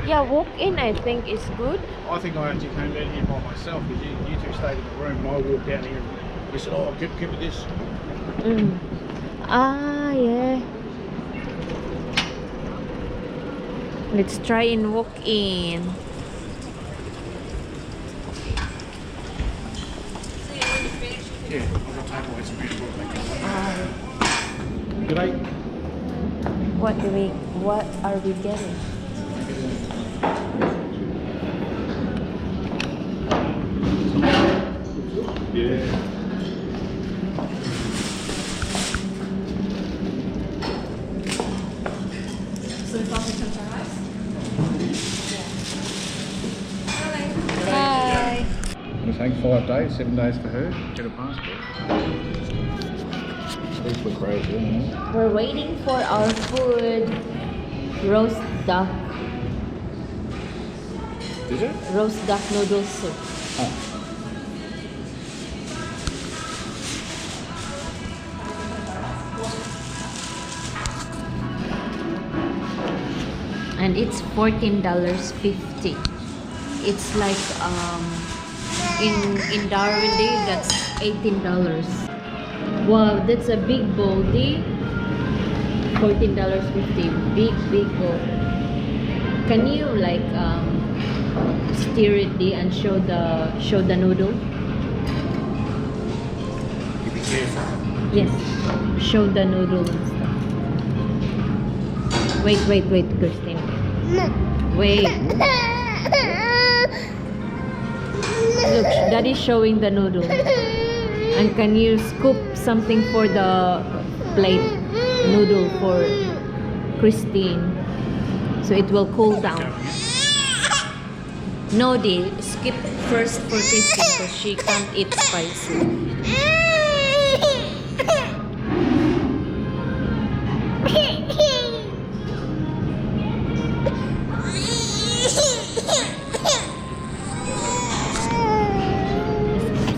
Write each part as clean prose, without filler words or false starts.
Yeah, walk in I think is good. I think I actually came down here by myself because you two stayed in the room and I walked down here and you said, oh, give me this. Mm. Ah, yeah. Let's try and walk in. Yeah, I've got takeaways. It's beautiful. G'day. What are we getting? Yeah. So it's also some rice? Hi. It's taking 5 days, 7 days for her. Get a passport. These look crazy, isn't it? We're waiting for our food. Roast duck. Is it? Roast duck noodle soup. Oh. And it's $14.50. It's like in Darwin Day that's $18. Wow, that's a big bowl, D. $14.50. Big bowl. Can you like stir it, D, and show the noodle? You be careful. Yes. Show the noodle and stuff. Wait, Christine. Wait. Look, Daddy's showing the noodle. And can you scoop something for the plate noodle for Christine so it will cool down? No, D. Skip first for Christine because she can't eat spicy.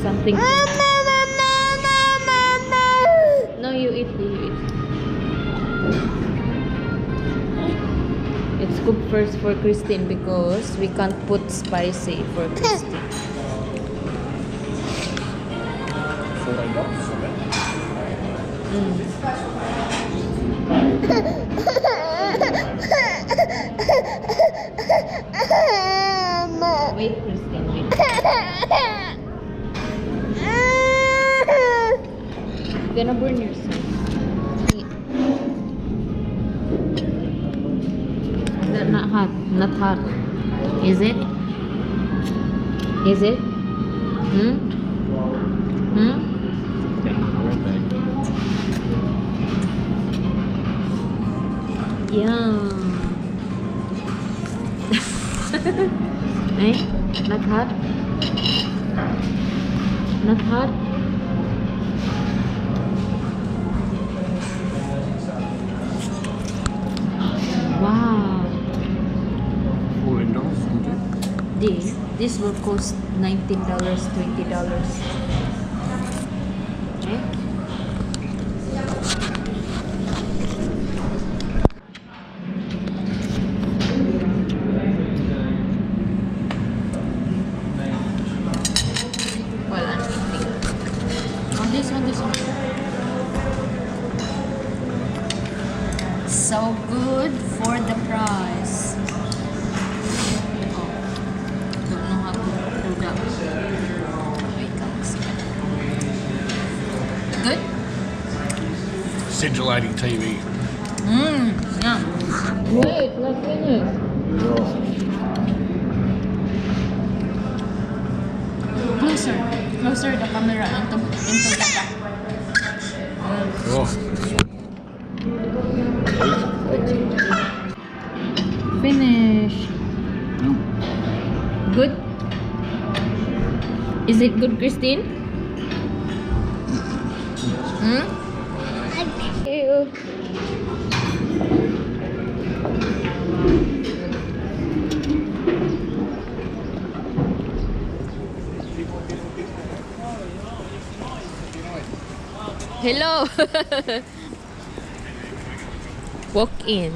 Something. No, you eat. It's cooked first for Christine because we can't put spicy for Christine. Wait, Christine, wait. You're gonna burn yourself. Is that not hot? Not hot. Is it? Is it? Hmm? Hmm? Yum. Eh? Not hot? Not hot? Wow. $14, this will cost $19, $20. Okay. Well, I'm eating. On this one. So good for the price. Oh, don't know how to do that. Wait, good? Scintillating TV. Yeah. Wait, not finished. Closer the camera into the back. Oh. Finish. Good? Is it good, Christine? Thank you. Hello. Walk in.